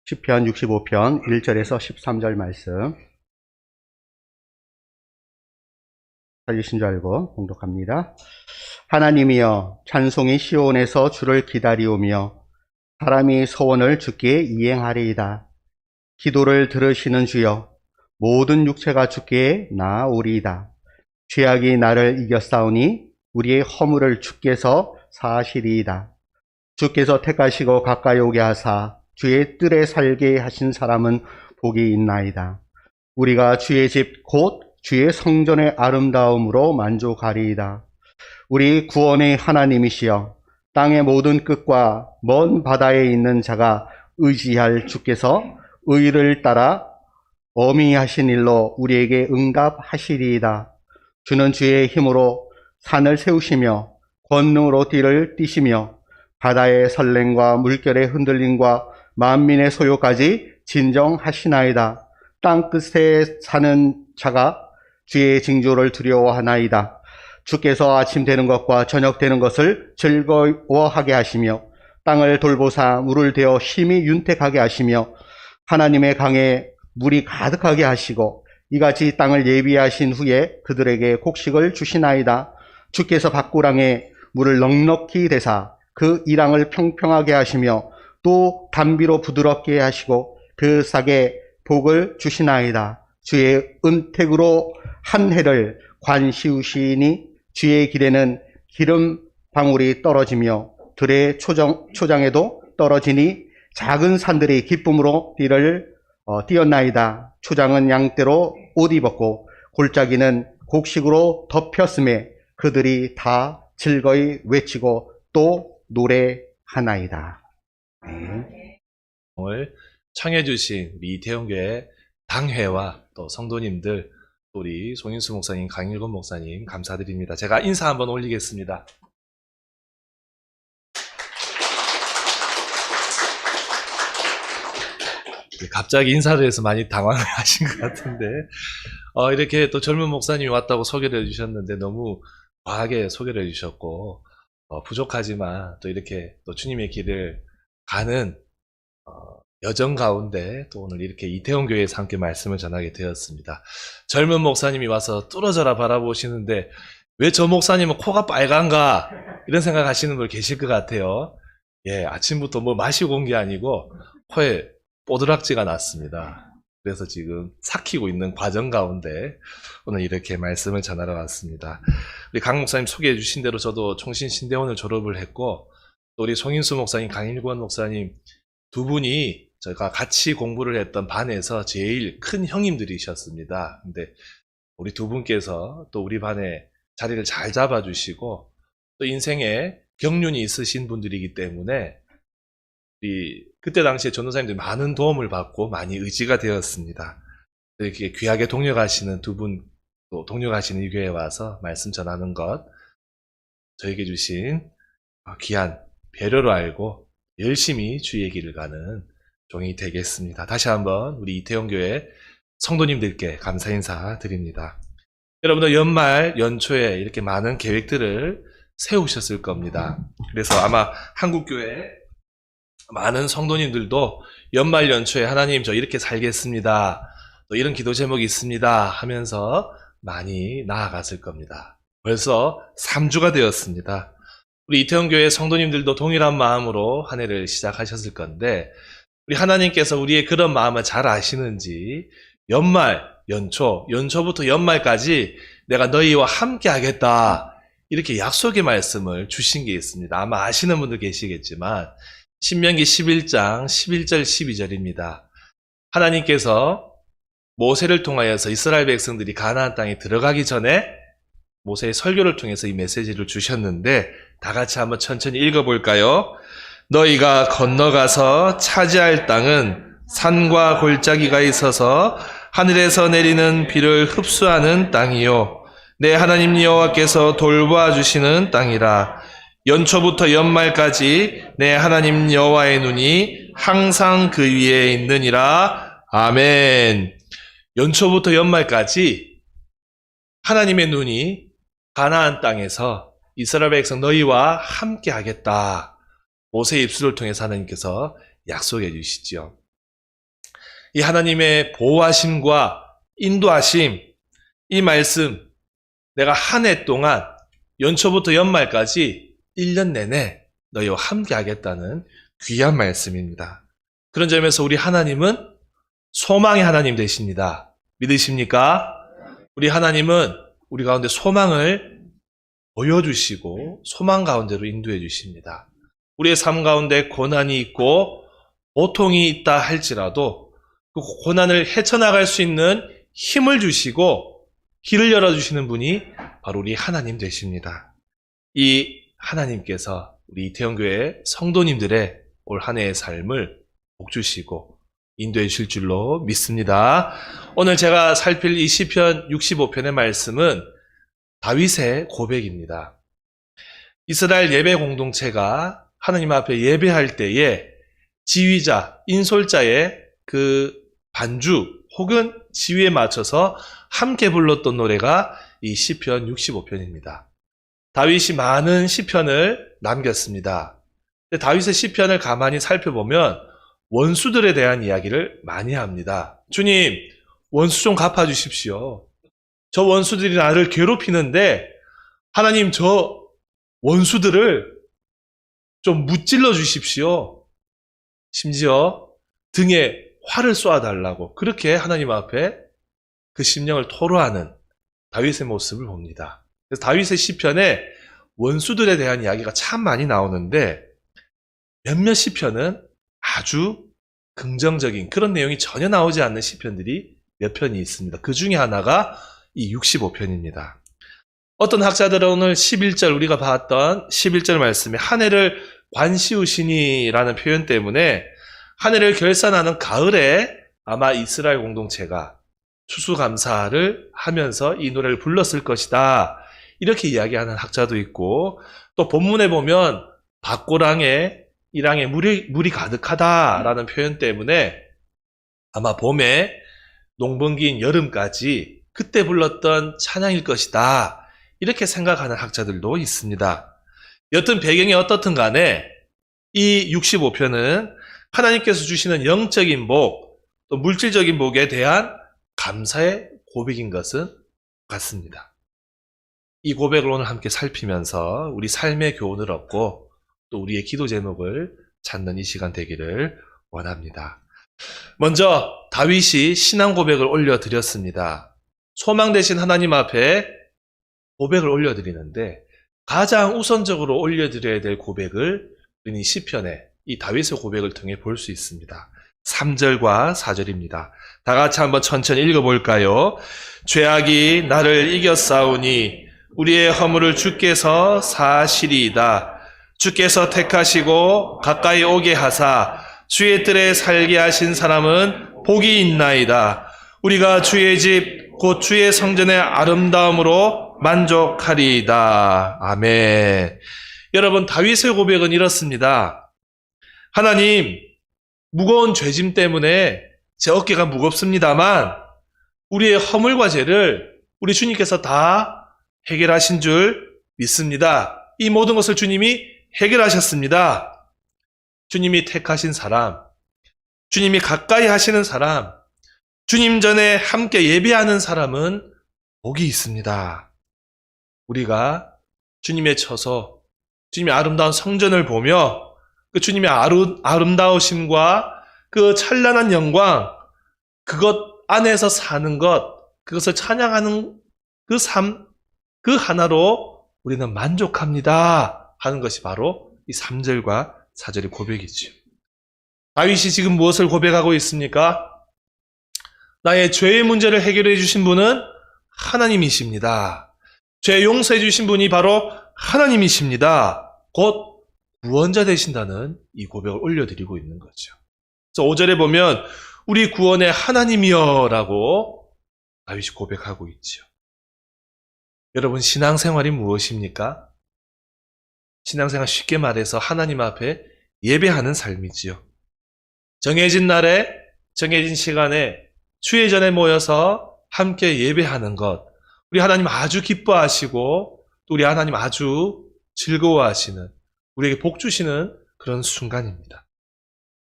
시편 65편 1절에서 13절 말씀 살리신 줄 알고 봉독합니다. 하나님이여, 찬송이 시온에서 주를 기다리오며 사람이 소원을 주께 이행하리이다. 기도를 들으시는 주여, 모든 육체가 주께 나아오리이다. 죄악이 나를 이겼사오니 우리의 허물을 주께서 사하시리이다. 주께서 택하시고 가까이 오게 하사 주의 뜰에 살게 하신 사람은 복이 있나이다. 우리가 주의 집 곧 주의 성전의 아름다움으로 만족하리이다. 우리 구원의 하나님이시여, 땅의 모든 끝과 먼 바다에 있는 자가 의지할 주께서 의를 따라 어미하신 일로 우리에게 응답하시리이다. 주는 주의 힘으로 산을 세우시며 권능으로 띠를 띠시며 바다의 설렘과 물결의 흔들림과 만민의 소요까지 진정하시나이다. 땅끝에 사는 자가 주의 징조를 두려워하나이다. 주께서 아침 되는 것과 저녁 되는 것을 즐거워하게 하시며 땅을 돌보사 물을 대어 힘이 윤택하게 하시며 하나님의 강에 물이 가득하게 하시고 이같이 땅을 예비하신 후에 그들에게 곡식을 주시나이다. 주께서 밭구랑에 물을 넉넉히 대사 그 이랑을 평평하게 하시며 또 담비로 부드럽게 하시고 그 싹에 복을 주시나이다. 주의 은택으로 한 해를 관시우시니 주의 길에는 기름 방울이 떨어지며 들의 초장에도 떨어지니 작은 산들이 기쁨으로 띠를 띄었나이다. 초장은 양떼로 옷 입었고 골짜기는 곡식으로 덮였음에 그들이 다 즐거이 외치고 또 노래하나이다. 오늘 청해주신 우리 이태원교회 당회와 또 성도님들, 또 우리 송인수 목사님, 강일권 목사님 감사드립니다. 제가 인사 한번 올리겠습니다. 갑자기 인사를 해서 많이 당황을 하신 것 같은데, 이렇게 또 젊은 목사님이 왔다고 소개를 해주셨는데 너무 과하게 소개를 해주셨고, 부족하지만 또 이렇게 또 주님의 길을 가는 여정 가운데 또 오늘 이렇게 이태원교회에서 함께 말씀을 전하게 되었습니다. 젊은 목사님이 와서 뚫어져라 바라보시는데 왜 저 목사님은 코가 빨간가 이런 생각하시는 분 계실 것 같아요. 예, 아침부터 뭐 마시고 온 게 아니고 코에 뽀드락지가 났습니다. 그래서 지금 삭히고 있는 과정 가운데 오늘 이렇게 말씀을 전하러 왔습니다. 우리 강 목사님 소개해 주신 대로 저도 총신 신대원을 졸업을 했고, 또 우리 송인수 목사님, 강일권 목사님 두 분이 저희가 같이 공부를 했던 반에서 제일 큰 형님들이셨습니다. 근데 우리 두 분께서 또 우리 반에 자리를 잘 잡아주시고 또 인생에 경륜이 있으신 분들이기 때문에 그때 당시에 전도사님들이 많은 도움을 받고 많이 의지가 되었습니다. 이렇게 귀하게 동력하시는 두 분, 또 동력하시는 이 교회에 와서 말씀 전하는 것, 저에게 주신 귀한 배려로 알고 열심히 주의 길을 가는 종이 되겠습니다. 다시 한번 우리 이태원교회 성도님들께 감사 인사 드립니다. 여러분들 연말 연초에 이렇게 많은 계획들을 세우셨을 겁니다. 그래서 아마 한국교회 많은 성도님들도 연말 연초에 하나님 저 이렇게 살겠습니다, 또 이런 기도 제목이 있습니다 하면서 많이 나아갔을 겁니다. 벌써 3주가 되었습니다. 우리 이태원교회 성도님들도 동일한 마음으로 한 해를 시작하셨을 건데, 우리 하나님께서 우리의 그런 마음을 잘 아시는지 연말, 연초부터 연말까지 내가 너희와 함께 하겠다 이렇게 약속의 말씀을 주신 게 있습니다. 아마 아시는 분들 계시겠지만 신명기 11장 11절 12절입니다. 하나님께서 모세를 통하여서 이스라엘 백성들이 가나안 땅에 들어가기 전에 모세의 설교를 통해서 이 메시지를 주셨는데, 다 같이 한번 천천히 읽어볼까요? 너희가 건너가서 차지할 땅은 산과 골짜기가 있어서 하늘에서 내리는 비를 흡수하는 땅이요, 내 하나님 여호와께서 돌보아주시는 땅이라. 연초부터 연말까지 내 하나님 여호와의 눈이 항상 그 위에 있느니라. 아멘. 연초부터 연말까지 하나님의 눈이 가나안 땅에서 이스라엘 백성 너희와 함께 하겠다, 모세의 입술을 통해서 하나님께서 약속해 주시죠. 이 하나님의 보호하심과 인도하심, 이 말씀 내가 한 해 동안 연초부터 연말까지 1년 내내 너희와 함께 하겠다는 귀한 말씀입니다. 그런 점에서 우리 하나님은 소망의 하나님 되십니다. 믿으십니까? 우리 하나님은 우리 가운데 소망을 보여주시고 소망 가운데로 인도해 주십니다. 우리의 삶 가운데 고난이 있고 고통이 있다 할지라도 그 고난을 헤쳐나갈 수 있는 힘을 주시고 길을 열어주시는 분이 바로 우리 하나님 되십니다. 이 하나님께서 우리 이태원교회 성도님들의 올 한 해의 삶을 복주시고 인도해 주실 줄로 믿습니다. 오늘 제가 살필 이 시편 65편의 말씀은 다윗의 고백입니다. 이스라엘 예배 공동체가 하나님 앞에 예배할 때에 지휘자, 인솔자의 그 반주 혹은 지휘에 맞춰서 함께 불렀던 노래가 이 시편 65편입니다. 다윗이 많은 시편을 남겼습니다. 근데 다윗의 시편을 가만히 살펴보면 원수들에 대한 이야기를 많이 합니다. 주님, 원수 좀 갚아주십시오. 저 원수들이 나를 괴롭히는데 하나님 저 원수들을 좀 무찔러 주십시오. 심지어 등에 활을 쏘아달라고 그렇게 하나님 앞에 그 심령을 토로하는 다윗의 모습을 봅니다. 그래서 다윗의 시편에 원수들에 대한 이야기가 참 많이 나오는데 몇몇 시편은 아주 긍정적인 그런 내용이 전혀 나오지 않는 시편들이 몇 편이 있습니다. 그 중에 하나가 이 65편입니다. 어떤 학자들은 오늘 11절 우리가 봤던 11절 말씀에 한 해를 관시우시니라는 표현 때문에 한 해를 결산하는 가을에 아마 이스라엘 공동체가 추수감사를 하면서 이 노래를 불렀을 것이다. 이렇게 이야기하는 학자도 있고 또 본문에 보면 밭고랑에 이랑에 물이 가득하다라는 표현 때문에 아마 봄에 농번기인 여름까지 그때 불렀던 찬양일 것이다. 이렇게 생각하는 학자들도 있습니다. 여튼 배경이 어떻든 간에 이 65편은 하나님께서 주시는 영적인 복, 또 물질적인 복에 대한 감사의 고백인 것은 같습니다. 이 고백을 오늘 함께 살피면서 우리 삶의 교훈을 얻고 또 우리의 기도 제목을 찾는 이 시간 되기를 원합니다. 먼저 다윗이 신앙 고백을 올려드렸습니다. 소망 되신 하나님 앞에 고백을 올려드리는데 가장 우선적으로 올려드려야 될 고백을 이 시편에 이 다윗의 고백을 통해 볼 수 있습니다. 3절과 4절입니다. 다 같이 한번 천천히 읽어볼까요? 죄악이 나를 이겼사오니 우리의 허물을 주께서 사시리이다. 주께서 택하시고 가까이 오게 하사 주의 뜰에 살게 하신 사람은 복이 있나이다. 우리가 주의 집 곧 주의 성전의 아름다움으로 만족하리이다. 아멘. 여러분, 다윗의 고백은 이렇습니다. 하나님, 무거운 죄짐 때문에 제 어깨가 무겁습니다만 우리의 허물과 죄를 우리 주님께서 다 해결하신 줄 믿습니다. 이 모든 것을 주님이 해결하셨습니다. 주님이 택하신 사람, 주님이 가까이 하시는 사람, 주님 전에 함께 예배하는 사람은 복이 있습니다. 우리가 주님의 처소, 주님의 아름다운 성전을 보며 그 주님의 아름다우심과 그 찬란한 영광, 그것 안에서 사는 것, 그것을 찬양하는 그 삶, 그 하나로 우리는 만족합니다 하는 것이 바로 이 3절과 4절의 고백이지요. 다윗이 지금 무엇을 고백하고 있습니까? 나의 죄의 문제를 해결해 주신 분은 하나님이십니다. 죄 용서해 주신 분이 바로 하나님이십니다. 곧 구원자 되신다는 이 고백을 올려드리고 있는 거죠. 그래서 5절에 보면 우리 구원의 하나님이여 라고 다윗이 고백하고 있죠. 여러분, 신앙생활이 무엇입니까? 신앙생활 쉽게 말해서 하나님 앞에 예배하는 삶이지요. 정해진 날에 정해진 시간에 주의 전에 모여서 함께 예배하는 것, 우리 하나님 아주 기뻐하시고 또 우리 하나님 아주 즐거워하시는, 우리에게 복 주시는 그런 순간입니다.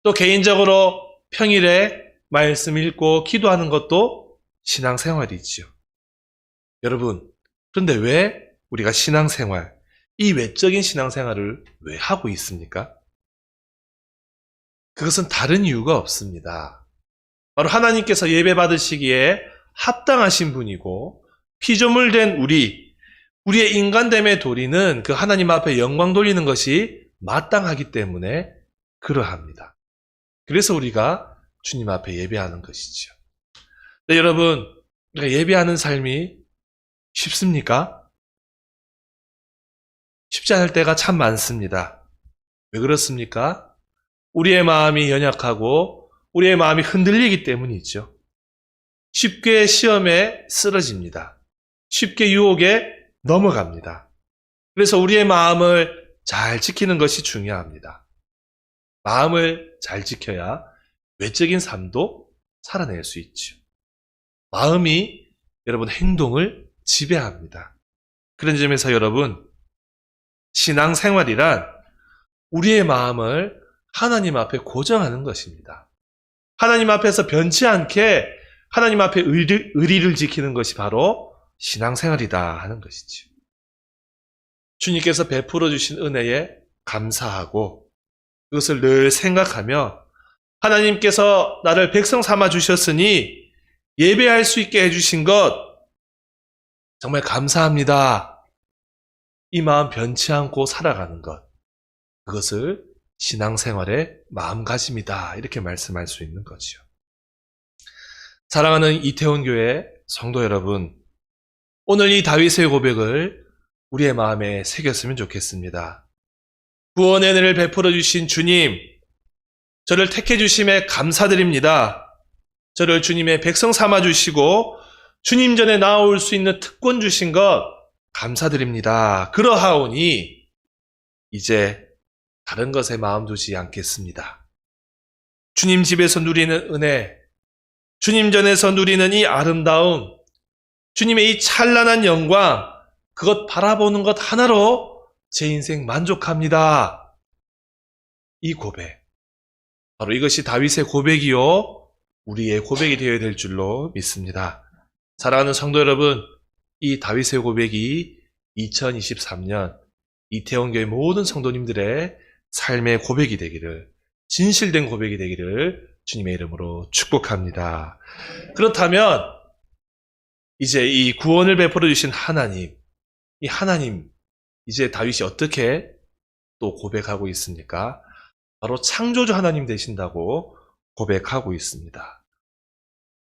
또 개인적으로 평일에 말씀 읽고 기도하는 것도 신앙생활이지요. 여러분, 그런데 왜 우리가 신앙생활, 이 외적인 신앙생활을 왜 하고 있습니까? 그것은 다른 이유가 없습니다. 바로 하나님께서 예배 받으시기에 합당하신 분이고 피조물 된 우리의 인간됨의 도리는 그 하나님 앞에 영광 돌리는 것이 마땅하기 때문에 그러합니다. 그래서 우리가 주님 앞에 예배하는 것이죠. 네, 여러분, 우리가 예배하는 삶이 쉽습니까? 쉽지 않을 때가 참 많습니다. 왜 그렇습니까? 우리의 마음이 연약하고 우리의 마음이 흔들리기 때문이죠. 쉽게 시험에 쓰러집니다. 쉽게 유혹에 넘어갑니다. 그래서 우리의 마음을 잘 지키는 것이 중요합니다. 마음을 잘 지켜야 외적인 삶도 살아낼 수 있죠. 마음이 여러분 행동을 지배합니다. 그런 점에서 여러분, 신앙생활이란 우리의 마음을 하나님 앞에 고정하는 것입니다. 하나님 앞에서 변치 않게 하나님 앞에 의리를 지키는 것이 바로 신앙생활이다 하는 것이죠. 주님께서 베풀어 주신 은혜에 감사하고 그것을 늘 생각하며 하나님께서 나를 백성 삼아 주셨으니 예배할 수 있게 해주신 것 정말 감사합니다. 이 마음 변치 않고 살아가는 것, 그것을 신앙생활의 마음가짐이다 이렇게 말씀할 수 있는 거죠. 사랑하는 이태원 교회 성도 여러분, 오늘 이 다윗의 고백을 우리의 마음에 새겼으면 좋겠습니다. 구원의 은혜를 베풀어 주신 주님, 저를 택해 주심에 감사드립니다. 저를 주님의 백성 삼아 주시고 주님 전에 나올 수 있는 특권 주신 것 감사드립니다. 그러하오니 이제 다른 것에 마음 두지 않겠습니다. 주님 집에서 누리는 은혜, 주님 전에서 누리는 이 아름다움, 주님의 이 찬란한 영광, 그것 바라보는 것 하나로 제 인생 만족합니다. 이 고백, 바로 이것이 다윗의 고백이요 우리의 고백이 되어야 될 줄로 믿습니다. 사랑하는 성도 여러분, 이 다윗의 고백이 2023년 이태원교회 모든 성도님들의 삶의 고백이 되기를, 진실된 고백이 되기를 주님의 이름으로 축복합니다. 그렇다면 이제 이 구원을 베풀어 주신 하나님, 이 하나님, 이제 다윗이 어떻게 또 고백하고 있습니까? 바로 창조주 하나님 되신다고 고백하고 있습니다.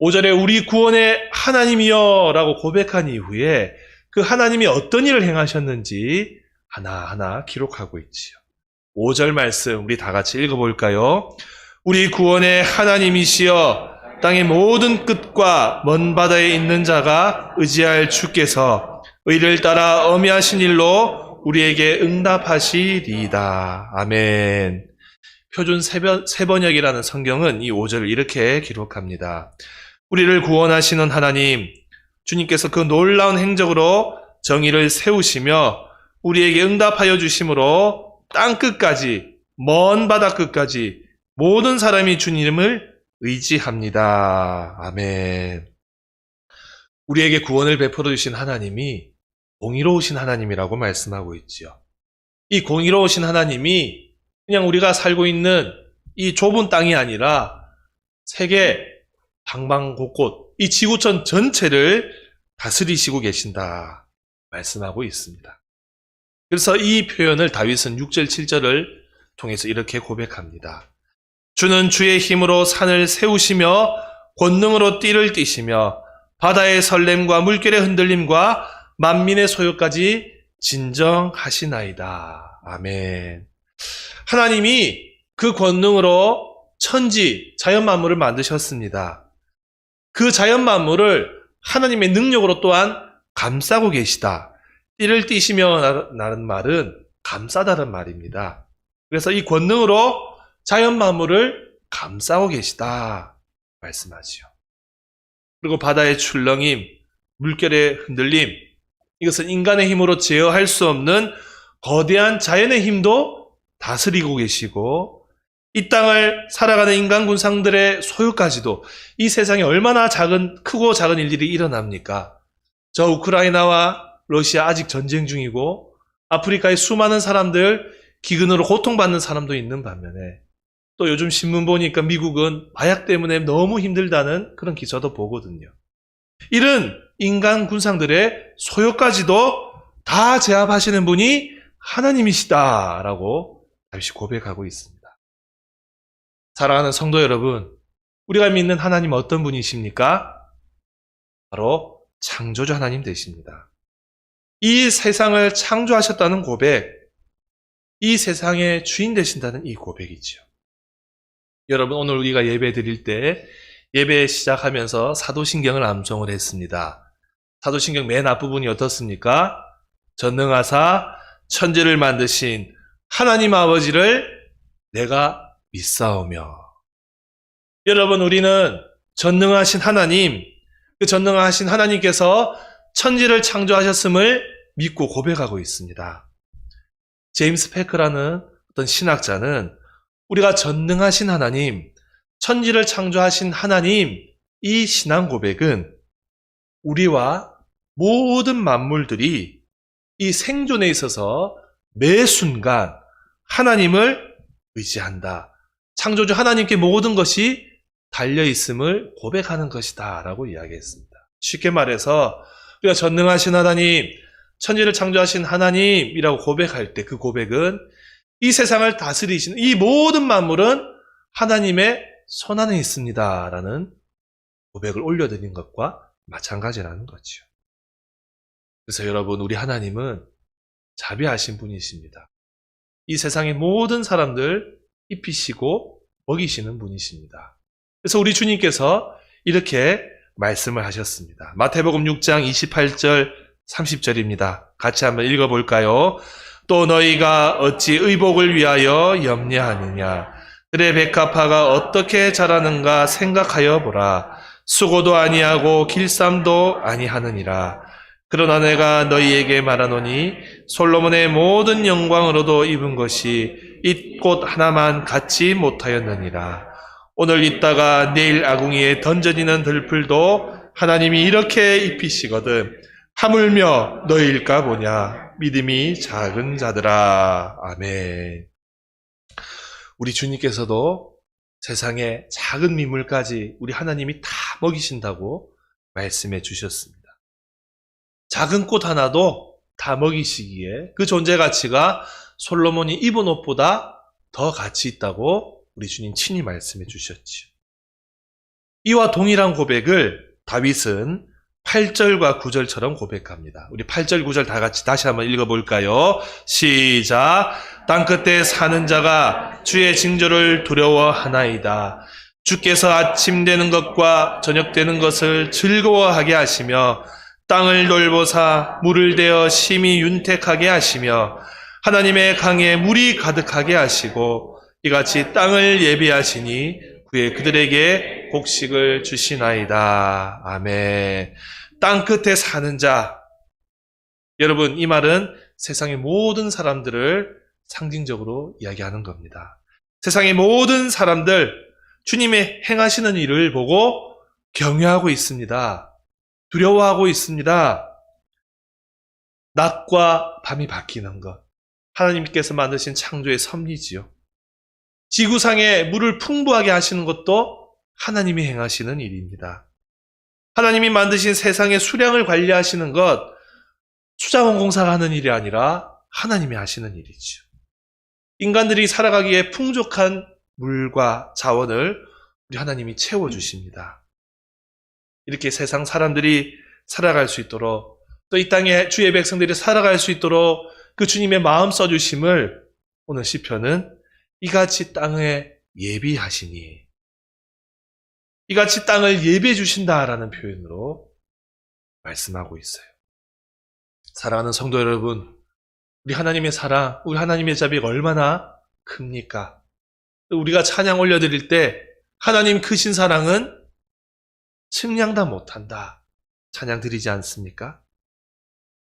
5절에 우리 구원의 하나님이여 라고 고백한 이후에 그 하나님이 어떤 일을 행하셨는지 하나하나 기록하고 있지요. 5절 말씀 우리 다 같이 읽어볼까요? 우리 구원의 하나님이시여 땅의 모든 끝과 먼 바다에 있는 자가 의지할 주께서 의를 따라 어미하신 일로 우리에게 응답하시리이다. 아멘. 표준 세번역이라는 성경은 이 5절을 이렇게 기록합니다. 우리를 구원하시는 하나님, 주님께서 그 놀라운 행적으로 정의를 세우시며 우리에게 응답하여 주심으로 땅 끝까지, 먼 바다 끝까지 모든 사람이 주님을 의지합니다. 아멘. 우리에게 구원을 베풀어 주신 하나님이 공의로우신 하나님이라고 말씀하고 있지요. 이 공의로우신 하나님이 그냥 우리가 살고 있는 이 좁은 땅이 아니라 세계 방방곳곳 이 지구촌 전체를 다스리시고 계신다 말씀하고 있습니다. 그래서 이 표현을 다윗은 6절 7절을 통해서 이렇게 고백합니다. 주는 주의 힘으로 산을 세우시며 권능으로 띠를 띠시며 바다의 설렘과 물결의 흔들림과 만민의 소요까지 진정하시나이다. 아멘. 하나님이 그 권능으로 천지, 자연 만물을 만드셨습니다. 그 자연 만물을 하나님의 능력으로 또한 감싸고 계시다. 띠를 띠시며 라는 말은 감싸다는 말입니다. 그래서 이 권능으로 자연 만물을 감싸고 계시다 말씀하지요. 그리고 바다의 출렁임, 물결의 흔들림, 이것은 인간의 힘으로 제어할 수 없는 거대한 자연의 힘도 다스리고 계시고 이 땅을 살아가는 인간 군상들의 소유까지도 이 세상에 얼마나 크고 작은 일들이 일어납니까? 저 우크라이나와 러시아 아직 전쟁 중이고 아프리카의 수많은 사람들 기근으로 고통받는 사람도 있는 반면에 또 요즘 신문 보니까 미국은 마약 때문에 너무 힘들다는 그런 기사도 보거든요. 이런 인간 군상들의 소유까지도 다 제압하시는 분이 하나님이시다라고 다윗이 고백하고 있습니다. 사랑하는 성도 여러분, 우리가 믿는 하나님 어떤 분이십니까? 바로 창조주 하나님 되십니다. 이 세상을 창조하셨다는 고백, 이 세상의 주인 되신다는 이 고백이죠. 여러분, 오늘 우리가 예배 드릴 때 예배 시작하면서 사도신경을 암송을 했습니다. 사도신경 맨 앞부분이 어떻습니까? 전능하사 천지를 만드신 하나님 아버지를 내가 믿사오며. 여러분, 우리는 전능하신 하나님, 그 전능하신 하나님께서 천지를 창조하셨음을 믿고 고백하고 있습니다. 제임스 패크라는 어떤 신학자는 우리가 전능하신 하나님, 천지를 창조하신 하나님, 이 신앙 고백은 우리와 모든 만물들이 이 생존에 있어서 매 순간 하나님을 의지한다. 창조주 하나님께 모든 것이 달려있음을 고백하는 것이다 라고 이야기했습니다. 쉽게 말해서 우리가 전능하신 하나님, 천지를 창조하신 하나님이라고 고백할 때 그 고백은 이 세상을 다스리시는 이 모든 만물은 하나님의 손안에 있습니다 라는 고백을 올려드린 것과 마찬가지라는 거죠. 그래서 여러분, 우리 하나님은 자비하신 분이십니다. 이 세상의 모든 사람들 입히시고 먹이시는 분이십니다. 그래서 우리 주님께서 이렇게 말씀을 하셨습니다. 마태복음 6장 28절 30절입니다. 같이 한번 읽어볼까요? 또 너희가 어찌 의복을 위하여 염려하느냐? 그의 백합화가 어떻게 자라는가 생각하여 보라. 수고도 아니하고 길쌈도 아니하느니라. 그러나 내가 너희에게 말하노니 솔로몬의 모든 영광으로도 입은 것이 이 꽃 하나만 갖지 못하였느니라. 오늘 있다가 내일 아궁이에 던져지는 들풀도 하나님이 이렇게 입히시거든 하물며 너희일까 보냐. 믿음이 작은 자들아. 아멘. 우리 주님께서도 세상의 작은 민물까지 우리 하나님이 다 먹이신다고 말씀해 주셨습니다. 작은 꽃 하나도 다 먹이시기에 그 존재 가치가 솔로몬이 입은 옷보다 더 가치 있다고 우리 주님 친히 말씀해 주셨죠. 이와 동일한 고백을 다윗은 8절과 9절처럼 고백합니다. 우리 8절, 9절 다 같이 다시 한번 읽어볼까요? 시작! 땅끝에 사는 자가 주의 징조를 두려워하나이다. 주께서 아침 되는 것과 저녁 되는 것을 즐거워하게 하시며 땅을 돌보사 물을 대어 심히 윤택하게 하시며 하나님의 강에 물이 가득하게 하시고 이같이 땅을 예비하시니 그들에게 곡식을 주시나이다. 아멘. 땅끝에 사는 자. 여러분, 이 말은 세상의 모든 사람들을 상징적으로 이야기하는 겁니다. 세상의 모든 사람들, 주님의 행하시는 일을 보고 경외하고 있습니다. 두려워하고 있습니다. 낮과 밤이 바뀌는 것. 하나님께서 만드신 창조의 섭리지요. 지구상에 물을 풍부하게 하시는 것도 하나님이 행하시는 일입니다. 하나님이 만드신 세상의 수량을 관리하시는 것, 수자원공사가 하는 일이 아니라 하나님이 하시는 일이죠. 인간들이 살아가기에 풍족한 물과 자원을 우리 하나님이 채워주십니다. 이렇게 세상 사람들이 살아갈 수 있도록 또 이 땅에 주의 백성들이 살아갈 수 있도록 그 주님의 마음 써주심을 오늘 시편은 이같이 땅에 예비하시니 이같이 땅을 예비해 주신다라는 표현으로 말씀하고 있어요. 사랑하는 성도 여러분, 우리 하나님의 사랑, 우리 하나님의 자비가 얼마나 큽니까? 우리가 찬양 올려드릴 때 하나님 크신 사랑은 측량다 못한다. 찬양 드리지 않습니까?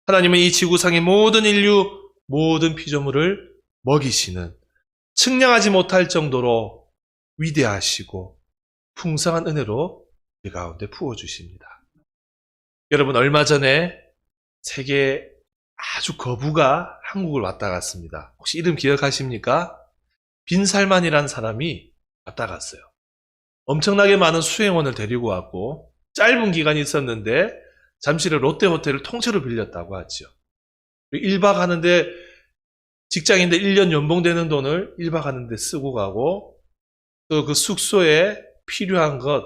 하나님은 이 지구상의 모든 인류, 모든 피조물을 먹이시는 측량하지 못할 정도로 위대하시고 풍성한 은혜로 우리 가운데 부어주십니다. 여러분, 얼마 전에 세계 아주 거부가 한국을 왔다 갔습니다. 혹시 이름 기억하십니까? 빈살만이라는 사람이 왔다 갔어요. 엄청나게 많은 수행원을 데리고 왔고 짧은 기간이 있었는데 잠실의 롯데호텔을 통째로 빌렸다고 하죠. 1박 하는데 직장인데 1년 연봉 되는 돈을 1박 하는데 쓰고 가고 또 그 숙소에 필요한 것,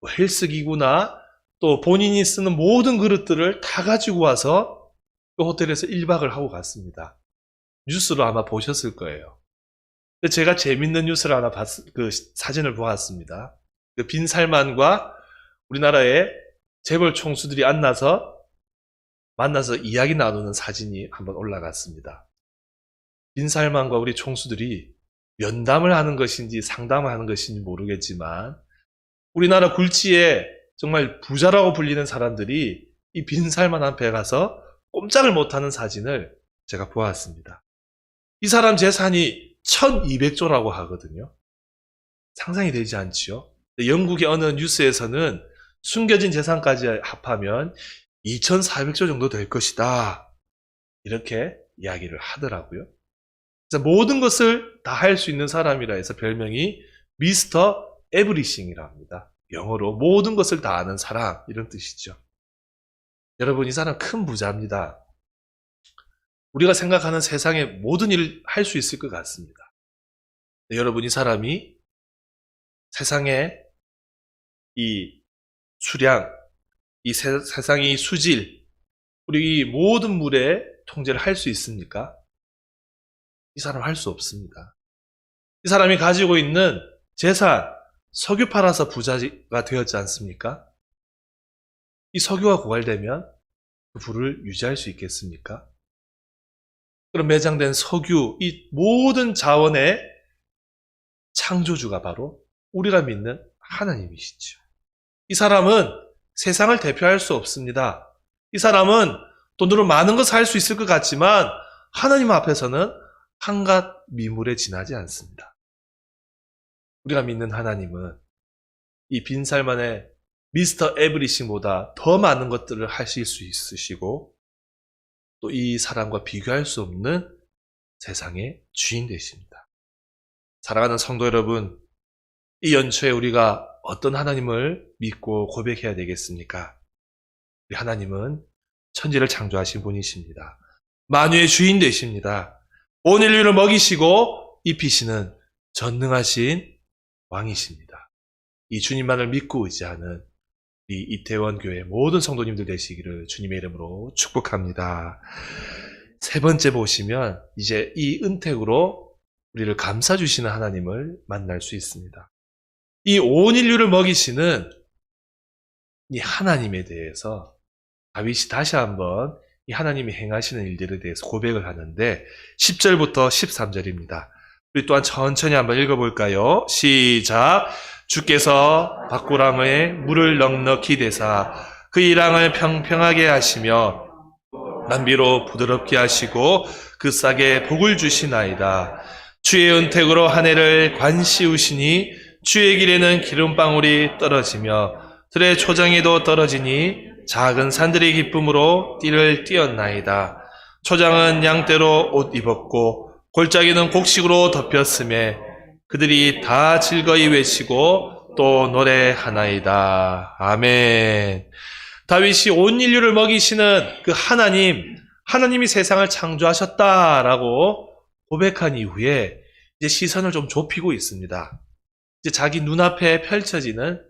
뭐 헬스기구나 또 본인이 쓰는 모든 그릇들을 다 가지고 와서 그 호텔에서 1박을 하고 갔습니다. 뉴스로 아마 보셨을 거예요. 근데 제가 재밌는 뉴스를 하나 그 사진을 보았습니다. 그 빈살만과 우리나라의 재벌 총수들이 만나서 이야기 나누는 사진이 한번 올라갔습니다. 빈살만과 우리 총수들이 면담을 하는 것인지 상담을 하는 것인지 모르겠지만 우리나라 굴지에 정말 부자라고 불리는 사람들이 이 빈살만 앞에 가서 꼼짝을 못하는 사진을 제가 보았습니다. 이 사람 재산이 1200조라고 하거든요. 상상이 되지 않지요? 영국의 어느 뉴스에서는 숨겨진 재산까지 합하면 2400조 정도 될 것이다. 이렇게 이야기를 하더라고요. 그래서 모든 것을 다 할 수 있는 사람이라 해서 별명이 미스터 에브리싱이라 합니다. 영어로 모든 것을 다 아는 사람, 이런 뜻이죠. 여러분, 이 사람 큰 부자입니다. 우리가 생각하는 세상의 모든 일을 할 수 있을 것 같습니다. 여러분, 이 사람이 세상에 이 수량, 이 세상의 수질, 우리 이 모든 물의 통제를 할 수 있습니까? 이 사람 할 수 없습니다. 이 사람이 가지고 있는 재산, 석유 팔아서 부자가 되었지 않습니까? 이 석유가 고갈되면 그 부를 유지할 수 있겠습니까? 그럼 매장된 석유, 이 모든 자원의 창조주가 바로 우리가 믿는 하나님이시죠. 이 사람은 세상을 대표할 수 없습니다. 이 사람은 돈으로 많은 것을 할 수 있을 것 같지만 하나님 앞에서는 한갓 미물에 지나지 않습니다. 우리가 믿는 하나님은 이 빈살만의 미스터 에브리싱보다 더 많은 것들을 하실 수 있으시고 또 이 사람과 비교할 수 없는 세상의 주인 되십니다. 사랑하는 성도 여러분, 이 연초에 우리가 어떤 하나님을 믿고 고백해야 되겠습니까? 우리 하나님은 천지를 창조하신 분이십니다. 만유의 주인 되십니다. 온 인류를 먹이시고 입히시는 전능하신 왕이십니다. 이 주님만을 믿고 의지하는 이 이태원 교회 모든 성도님들 되시기를 주님의 이름으로 축복합니다. 세 번째 보시면 이제 이 은택으로 우리를 감싸주시는 하나님을 만날 수 있습니다. 이 온 인류를 먹이시는 이 하나님에 대해서 다윗이 다시 한번 이 하나님이 행하시는 일들에 대해서 고백을 하는데 10절부터 13절입니다. 우리 또한 천천히 한번 읽어볼까요? 시작! 주께서 밭고랑에 물을 넉넉히 대사 그 이랑을 평평하게 하시며 만비로 부드럽게 하시고 그 싹에 복을 주시나이다. 주의 은택으로 한 해를 관시우시니 주의 길에는 기름방울이 떨어지며 들의 초장에도 떨어지니 작은 산들의 기쁨으로 띠를 띄었나이다. 초장은 양떼로 옷 입었고 골짜기는 곡식으로 덮였음에 그들이 다 즐거이 외치고 또 노래하나이다. 아멘. 다윗이 온 인류를 먹이시는 그 하나님이 세상을 창조하셨다라고 고백한 이후에 이제 시선을 좀 좁히고 있습니다. 이제 자기 눈앞에 펼쳐지는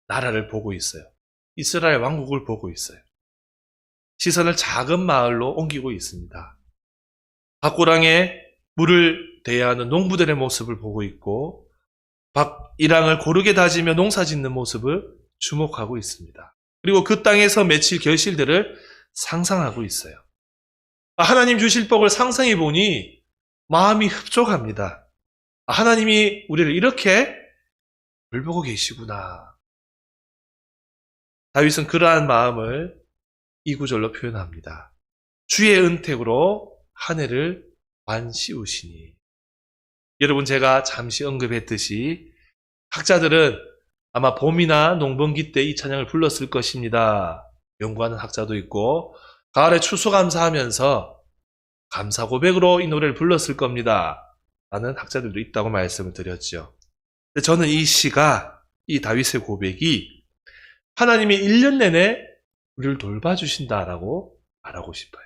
나라를 보고 있어요. 이스라엘 왕국을 보고 있어요. 시선을 작은 마을로 옮기고 있습니다. 밭고랑에 물을 대야하는 농부들의 모습을 보고 있고 이랑을 고르게 다지며 농사 짓는 모습을 주목하고 있습니다. 그리고 그 땅에서 맺힐 결실들을 상상하고 있어요. 하나님 주실 복을 상상해 보니 마음이 흡족합니다. 하나님이 우리를 이렇게 돌보고 계시구나. 다윗은 그러한 마음을 이 구절로 표현합니다. 주의 은택으로 한 해를 관시우시니. 여러분 제가 잠시 언급했듯이 학자들은 아마 봄이나 농번기 때 이 찬양을 불렀을 것입니다. 연구하는 학자도 있고 가을에 추수감사하면서 감사 고백으로 이 노래를 불렀을 겁니다. 라는 학자들도 있다고 말씀을 드렸죠. 근데 저는 이 시가, 이 다윗의 고백이 하나님이 1년 내내 우리를 돌봐주신다라고 말하고 싶어요.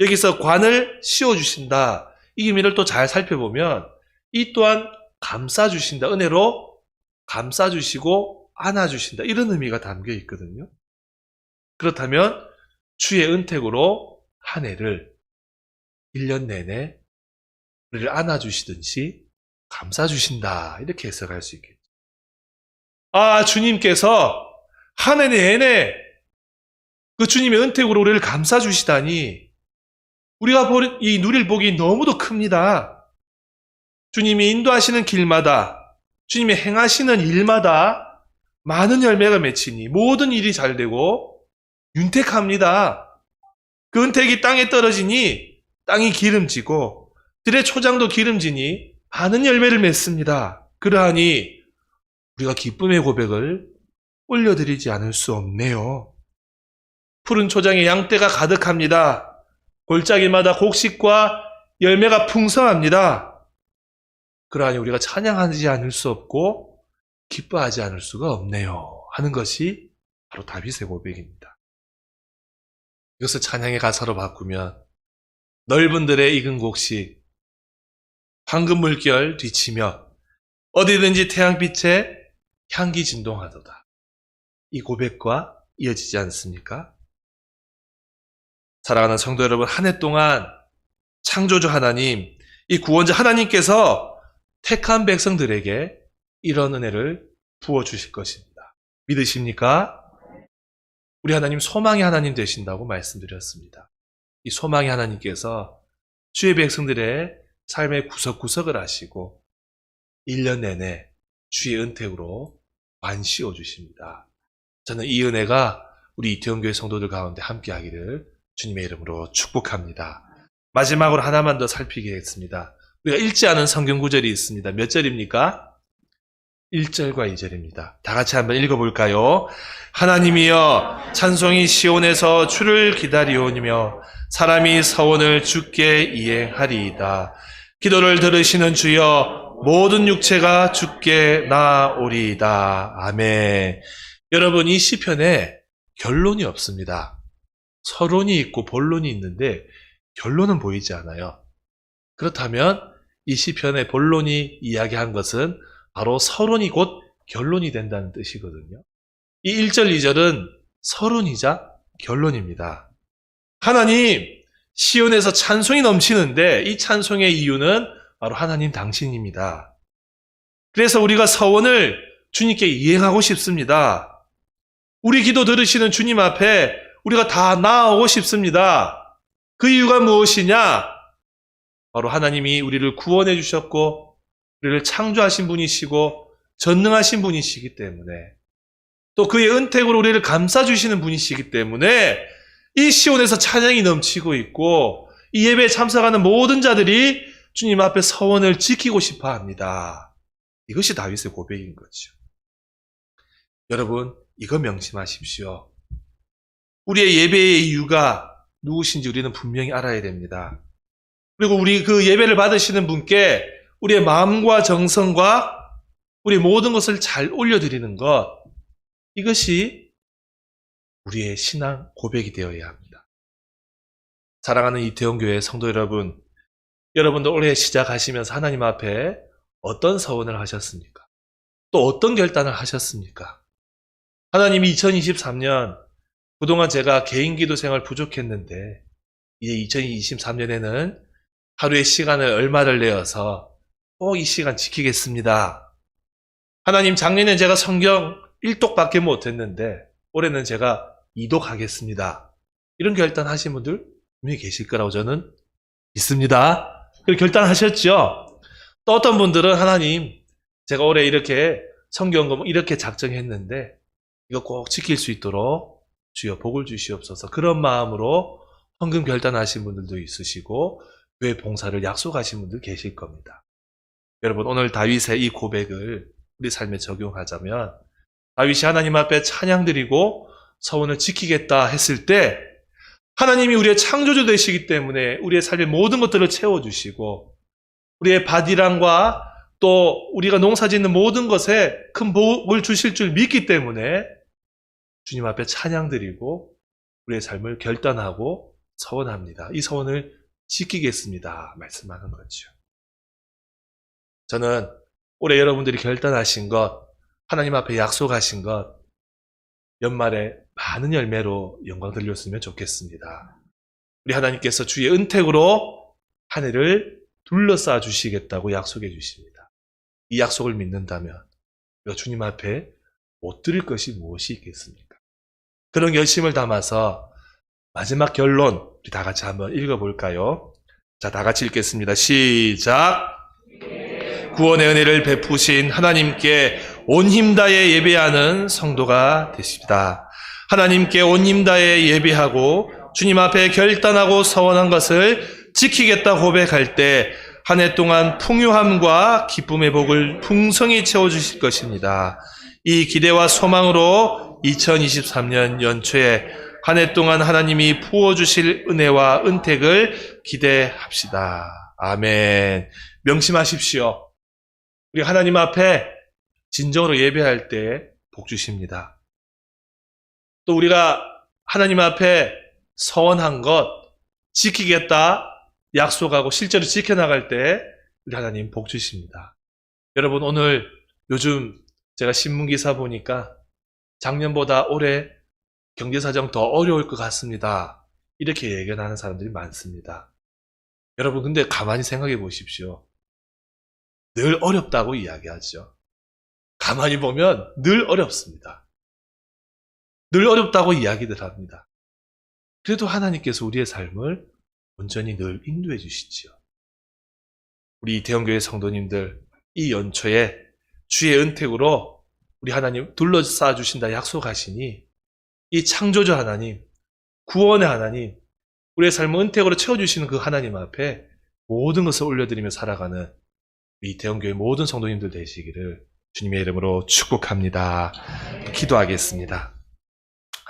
여기서 관을 씌워주신다. 이 의미를 또 잘 살펴보면 이 또한 감싸주신다. 은혜로 감싸주시고 안아주신다. 이런 의미가 담겨 있거든요. 그렇다면 주의 은택으로 한 해를 1년 내내 우리를 안아주시듯이 감싸주신다. 이렇게 해석할 수 있겠죠. 아, 주님께서 한 해 내내 그 주님의 은택으로 우리를 감싸주시다니 우리가 이 누릴 복이 너무도 큽니다. 주님이 인도하시는 길마다 주님이 행하시는 일마다 많은 열매가 맺히니 모든 일이 잘 되고 윤택합니다. 그 은택이 땅에 떨어지니 땅이 기름지고 들의 초장도 기름지니 많은 열매를 맺습니다. 그러하니 우리가 기쁨의 고백을 올려드리지 않을 수 없네요. 푸른 초장에 양떼가 가득합니다. 골짜기마다 곡식과 열매가 풍성합니다. 그러하니 우리가 찬양하지 않을 수 없고 기뻐하지 않을 수가 없네요. 하는 것이 바로 다윗의 고백입니다. 이것을 찬양의 가사로 바꾸면 넓은 들의 익은 곡식 황금 물결 뒤치며 어디든지 태양빛에 향기 진동하도다. 이 고백과 이어지지 않습니까? 사랑하는 성도 여러분, 한 해 동안 창조주 하나님, 이 구원자 하나님께서 택한 백성들에게 이런 은혜를 부어주실 것입니다. 믿으십니까? 우리 하나님 소망의 하나님 되신다고 말씀드렸습니다. 이 소망의 하나님께서 주의 백성들의 삶의 구석구석을 아시고 1년 내내 주의 은택으로 만씌워 주십니다. 저는 이 은혜가 우리 이태원교회 성도들 가운데 함께하기를 주님의 이름으로 축복합니다. 마지막으로 하나만 더 살피겠습니다. 우리가 읽지 않은 성경 구절이 있습니다. 몇 절입니까? 1절과 2절입니다. 다 같이 한번 읽어볼까요? 하나님이여 찬송이 시온에서 주를 기다리오니며 사람이 서원을 주께 이행하리이다. 기도를 들으시는 주여 모든 육체가 주께 나오리이다. 아멘. 여러분, 이 시편에 결론이 없습니다. 서론이 있고 본론이 있는데 결론은 보이지 않아요. 그렇다면 이 시편의 본론이 이야기한 것은 바로 서론이 곧 결론이 된다는 뜻이거든요. 이 1절, 2절은 서론이자 결론입니다. 하나님, 시온에서 찬송이 넘치는데 이 찬송의 이유는 바로 하나님 당신입니다. 그래서 우리가 서원을 주님께 이행하고 싶습니다. 우리 기도 들으시는 주님 앞에 우리가 다 나아오고 싶습니다. 그 이유가 무엇이냐? 바로 하나님이 우리를 구원해 주셨고 우리를 창조하신 분이시고 전능하신 분이시기 때문에 또 그의 은택으로 우리를 감싸주시는 분이시기 때문에 이 시온에서 찬양이 넘치고 있고 이 예배에 참석하는 모든 자들이 주님 앞에 서원을 지키고 싶어 합니다. 이것이 다윗의 고백인 거죠. 여러분, 이거 명심하십시오. 우리의 예배의 이유가 누구신지 우리는 분명히 알아야 됩니다. 그리고 우리 그 예배를 받으시는 분께 우리의 마음과 정성과 우리 모든 것을 잘 올려드리는 것, 이것이 우리의 신앙 고백이 되어야 합니다. 사랑하는 이태원교회 성도 여러분, 여러분도 올해 시작하시면서 하나님 앞에 어떤 서원을 하셨습니까? 또 어떤 결단을 하셨습니까? 하나님이 2023년 그동안 제가 개인 기도 생활 부족했는데 이제 2023년에는 하루의 시간을 얼마를 내어서 꼭 이 시간 지키겠습니다. 하나님, 작년엔 제가 성경 1독밖에 못했는데 올해는 제가 2독 하겠습니다. 이런 결단하신 분들 분명히 계실 거라고 저는 믿습니다. 그리고 결단하셨죠? 또 어떤 분들은 하나님, 제가 올해 이렇게 성경금 이렇게 작정했는데 이거 꼭 지킬 수 있도록 주여 복을 주시옵소서. 그런 마음으로 헌금 결단하신 분들도 있으시고 교회 봉사를 약속하신 분들 계실 겁니다. 여러분 오늘 다윗의 이 고백을 우리 삶에 적용하자면 다윗이 하나님 앞에 찬양드리고 서원을 지키겠다 했을 때 하나님이 우리의 창조주 되시기 때문에 우리의 삶의 모든 것들을 채워주시고 우리의 바디랑과 또 우리가 농사짓는 모든 것에 큰 복을 주실 줄 믿기 때문에 주님 앞에 찬양드리고 우리의 삶을 결단하고 서원합니다. 이 서원을 지키겠습니다. 말씀하는 거죠. 저는 올해 여러분들이 결단하신 것, 하나님 앞에 약속하신 것, 연말에 많은 열매로 영광 돌렸으면 좋겠습니다. 우리 하나님께서 주의 은택으로 한 해를 둘러싸 주시겠다고 약속해 주십니다. 이 약속을 믿는다면 우리가 주님 앞에 못 드릴 것이 무엇이 있겠습니까? 그런 결심을 담아서 마지막 결론 우리 다 같이 한번 읽어볼까요? 자, 다 같이 읽겠습니다. 시작! 구원의 은혜를 베푸신 하나님께 온 힘 다해 예배하는 성도가 되십니다. 하나님께 온 힘 다해 예배하고 주님 앞에 결단하고 서원한 것을 지키겠다 고백할 때 한 해 동안 풍요함과 기쁨의 복을 풍성히 채워주실 것입니다. 이 기대와 소망으로 2023년 연초에 한 해 동안 하나님이 부어주실 은혜와 은택을 기대합시다. 아멘. 명심하십시오. 우리 하나님 앞에 진정으로 예배할 때 복 주십니다. 또 우리가 하나님 앞에 서원한 것 지키겠다 약속하고 실제로 지켜나갈 때 우리 하나님 복 주십니다. 여러분 오늘 요즘 제가 신문기사 보니까 작년보다 올해 경제사정 더 어려울 것 같습니다. 이렇게 예견하는 사람들이 많습니다. 여러분 근데 가만히 생각해 보십시오. 늘 어렵다고 이야기하죠. 가만히 보면 늘 어렵습니다. 늘 어렵다고 이야기들 합니다. 그래도 하나님께서 우리의 삶을 온전히 늘 인도해 주시지요. 우리 이태원교회 성도님들 이 연초에 주의 은택으로 우리 하나님 둘러싸 주신다 약속하시니 이 창조주 하나님, 구원의 하나님, 우리의 삶을 은택으로 채워주시는 그 하나님 앞에 모든 것을 올려드리며 살아가는 이태원교회 모든 성도님들 되시기를 주님의 이름으로 축복합니다. 기도하겠습니다.